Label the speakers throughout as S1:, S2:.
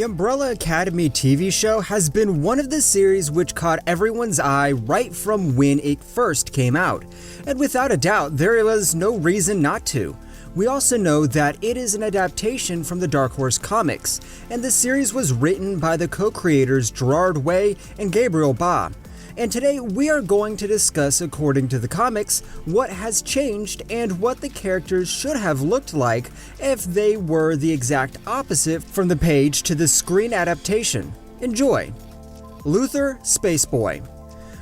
S1: Umbrella Academy TV show has been one of the series which caught everyone's eye right from when it first came out, and without a doubt there was no reason not to. We also know that it is an adaptation from the Dark Horse comics, and the series was written by the co-creators Gerard Way and Gabriel Bá. And today we are going to discuss, according to the comics, what has changed and what the characters should have looked like if they were the exact opposite from the page to the screen adaptation. Enjoy! Luther, Spaceboy.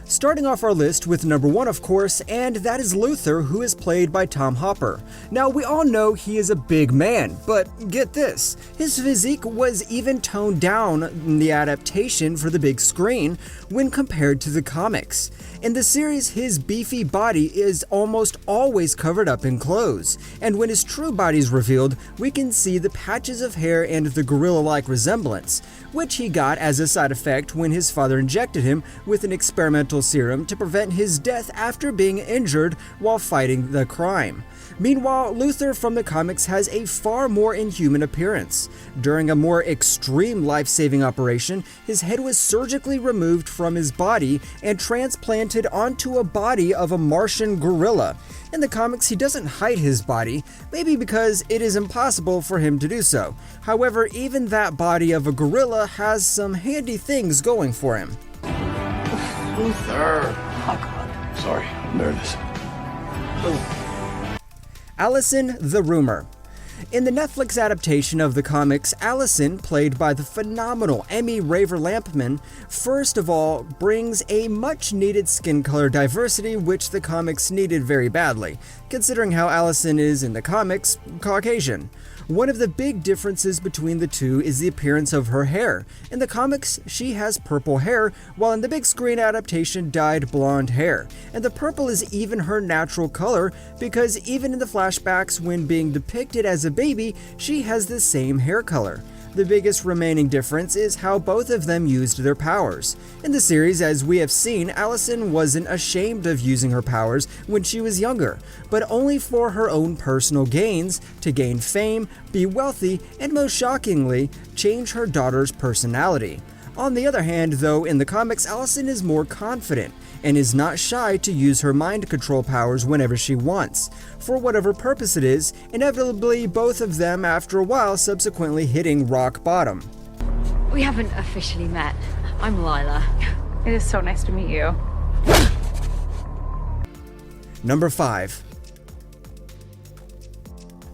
S1: Starting off our list with number 1, of course, and that is Luther, who is played by Tom Hopper. Now, we all know he is a big man, but get this, his physique was even toned down in the adaptation for the big screen when compared to the comics. In the series, his beefy body is almost always covered up in clothes, and when his true body is revealed, we can see the patches of hair and the gorilla-like resemblance, which he got as a side effect when his father injected him with an experimental serum to prevent his death after being injured while fighting the crime. Meanwhile, Luther from the comics has a far more inhuman appearance. During a more extreme life-saving operation, his head was surgically removed from his body and transplanted onto a body of a Martian gorilla. In the comics, he doesn't hide his body, maybe because it is impossible for him to do so. However, even that body of a gorilla has some handy things going for him.
S2: Luther! Oh God. Sorry, I'm nervous.
S1: Allison, the Rumor. In the Netflix adaptation of the comics, Allison, played by the phenomenal Emmy Raver Lampman, first of all brings a much-needed skin color diversity which the comics needed very badly, considering how Allison is, in the comics, Caucasian. One of the big differences between the two is the appearance of her hair. In the comics, she has purple hair, while in the big screen adaptation dyed blonde hair. And the purple is even her natural color, because even in the flashbacks when being depicted as a baby, she has the same hair color. The biggest remaining difference is how both of them used their powers. In the series, as we have seen, Allison wasn't ashamed of using her powers when she was younger, but only for her own personal gains, to gain fame, be wealthy, and most shockingly, change her daughter's personality. On the other hand, though, in the comics, Allison is more confident and is not shy to use her mind control powers whenever she wants, for whatever purpose it is, inevitably both of them after a while subsequently hitting rock bottom.
S3: We haven't officially met. I'm Lila.
S4: It is so nice to meet you.
S1: Number 5.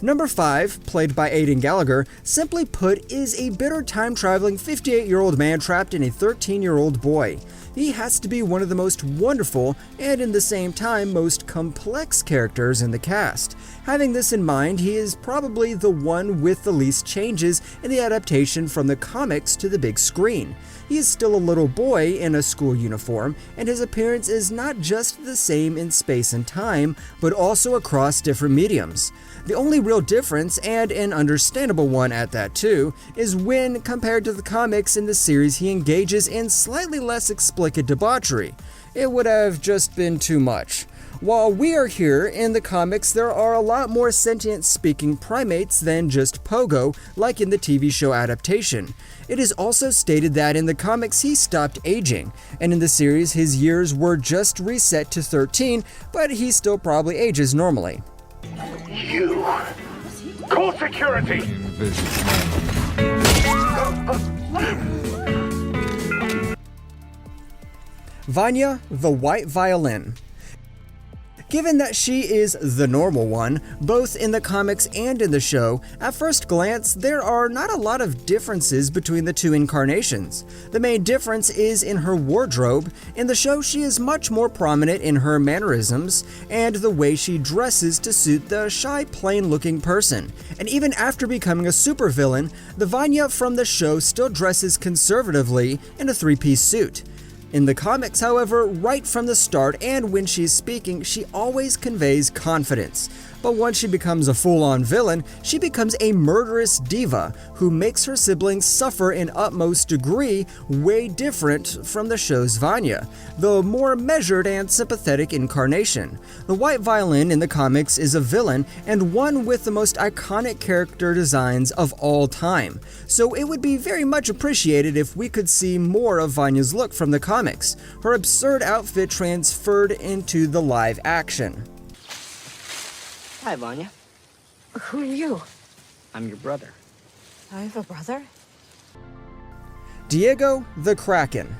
S1: Number 5, played by Aidan Gallagher, simply put, is a bitter time-traveling 58-year-old man trapped in a 13-year-old boy. He has to be one of the most wonderful and, in the same time, most complex characters in the cast. Having this in mind, he is probably the one with the least changes in the adaptation from the comics to the big screen. He is still a little boy in a school uniform, and his appearance is not just the same in space and time, but also across different mediums. The only real difference, and an understandable one at that too, is when, compared to the comics in the series, he engages in slightly less explicit debauchery. It would have just been too much. While we are here, in the comics there are a lot more sentient speaking primates than just Pogo, like in the TV show adaptation. It is also stated that in the comics he stopped aging, and in the series his years were just reset to 13, but he still probably ages normally.
S2: You! Call security!
S1: Vanya, the White Violin. Given that she is the normal one, both in the comics and in the show, at first glance, there are not a lot of differences between the two incarnations. The main difference is in her wardrobe. In the show, she is much more prominent in her mannerisms and the way she dresses to suit the shy, plain-looking person. And even after becoming a supervillain, the Vanya from the show still dresses conservatively in a three-piece suit. In the comics, however, right from the start and when she's speaking, she always conveys confidence. But once she becomes a full-on villain, she becomes a murderous diva who makes her siblings suffer in utmost degree, way different from the show's Vanya, the more measured and sympathetic incarnation. The white violin in the comics is a villain, and one with the most iconic character designs of all time, so it would be very much appreciated if we could see more of Vanya's look from the comics, her absurd outfit transferred into the live action.
S5: Hi, Vanya.
S3: Who are you?
S5: I'm your brother.
S3: I have a brother?
S1: Diego the Kraken.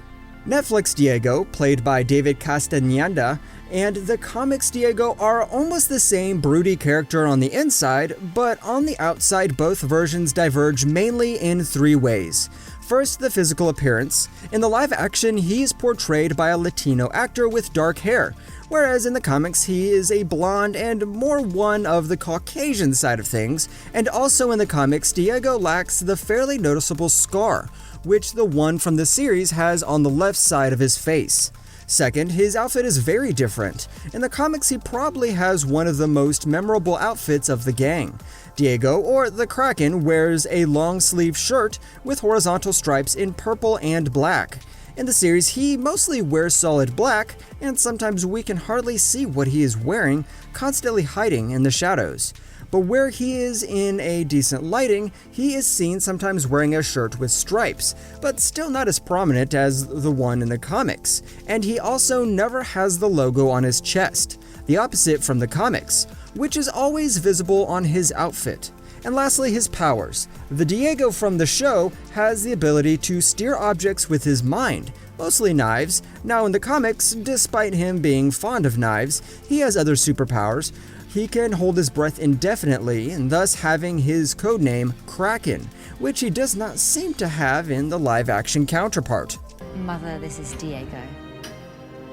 S1: Netflix Diego, played by David Castañeda, and the comics Diego are almost the same broody character on the inside, but on the outside both versions diverge mainly in three ways. First, the physical appearance. In the live action, he is portrayed by a Latino actor with dark hair, whereas in the comics he is a blonde and more one of the Caucasian side of things, and also in the comics Diego lacks the fairly noticeable scar, which the one from the series has on the left side of his face. Second, his outfit is very different. In the comics, he probably has one of the most memorable outfits of the gang. Diego, or the Kraken, wears a long-sleeve shirt with horizontal stripes in purple and black. In the series, he mostly wears solid black, and sometimes we can hardly see what he is wearing, constantly hiding in the shadows. But where he is in a decent lighting, he is seen sometimes wearing a shirt with stripes, but still not as prominent as the one in the comics, and he also never has the logo on his chest, the opposite from the comics, which is always visible on his outfit. And lastly, his powers. The Diego from the show has the ability to steer objects with his mind, mostly knives. Now in the comics, despite him being fond of knives, he has other superpowers. He can hold his breath indefinitely, and thus having his codename Kraken, which he does not seem to have in the live-action counterpart.
S3: Mother, this is Diego.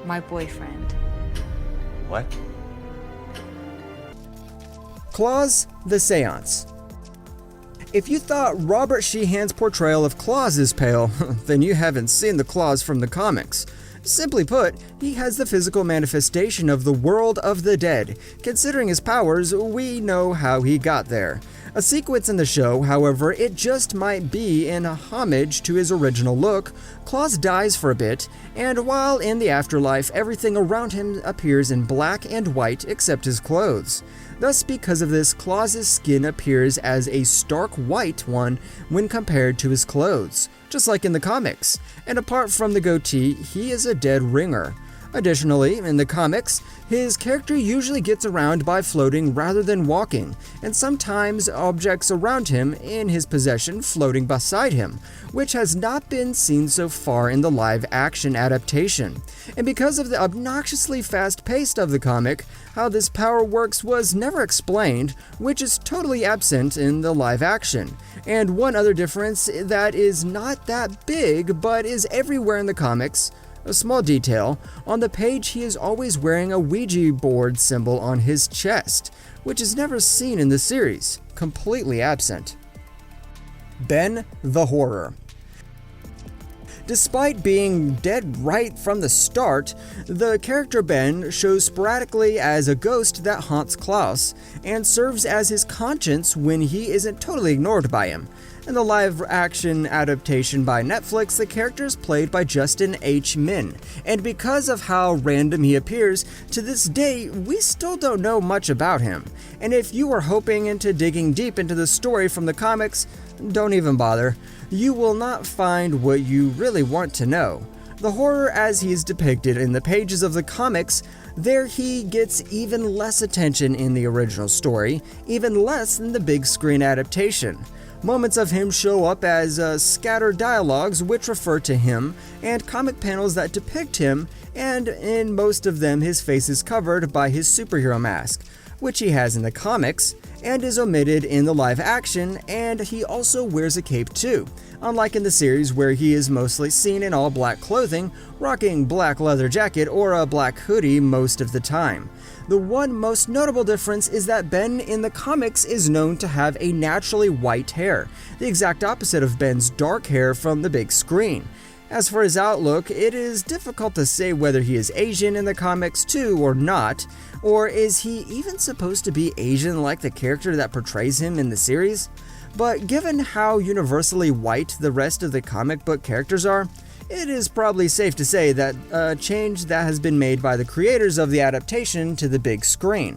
S3: My boyfriend.
S2: What?
S1: Claus the Seance. If you thought Robert Sheehan's portrayal of Claus is pale, then you haven't seen the Claus from the comics. Simply put, he has the physical manifestation of the world of the dead. Considering his powers, we know how he got there. A sequence in the show, however, it just might be in homage to his original look. Claus dies for a bit, and while in the afterlife, everything around him appears in black and white except his clothes. Thus, because of this, Claus's skin appears as a stark white one when compared to his clothes, just like in the comics, and apart from the goatee, he is a dead ringer. Additionally, in the comics, his character usually gets around by floating rather than walking, and sometimes objects around him in his possession floating beside him, which has not been seen so far in the live-action adaptation. And because of the obnoxiously fast pace of the comic, how this power works was never explained, which is totally absent in the live-action. And one other difference that is not that big, but is everywhere in the comics, a small detail, on the page he is always wearing a Ouija board symbol on his chest, which is never seen in the series, completely absent. Ben the Horror. Despite being dead right from the start, the character Ben shows sporadically as a ghost that haunts Klaus, and serves as his conscience when he isn't totally ignored by him. In the live-action adaptation by Netflix, the character is played by Justin H. Min, and because of how random he appears, to this day, we still don't know much about him. And if you are hoping into digging deep into the story from the comics, don't even bother. You will not find what you really want to know. The horror as he is depicted in the pages of the comics, there he gets even less attention in the original story, even less than the big screen adaptation. Moments of him show up as scattered dialogues which refer to him, and comic panels that depict him, and in most of them his face is covered by his superhero mask, which he has in the comics, and is omitted in the live action, and he also wears a cape too, unlike in the series where he is mostly seen in all black clothing, rocking black leather jacket or a black hoodie most of the time. The one most notable difference is that Ben in the comics is known to have a naturally white hair, the exact opposite of Ben's dark hair from the big screen. As for his outlook, it is difficult to say whether he is Asian in the comics too or not, or is he even supposed to be Asian like the character that portrays him in the series? But given how universally white the rest of the comic book characters are, it is probably safe to say that a change that has been made by the creators of the adaptation to the big screen.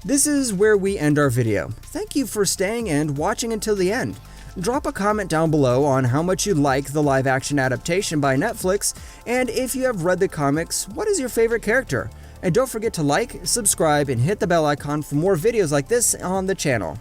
S1: This is where we end our video. Thank you for staying and watching until the end. Drop a comment down below on how much you like the live-action adaptation by Netflix, and if you have read the comics, what is your favorite character? And don't forget to like, subscribe, and hit the bell icon for more videos like this on the channel.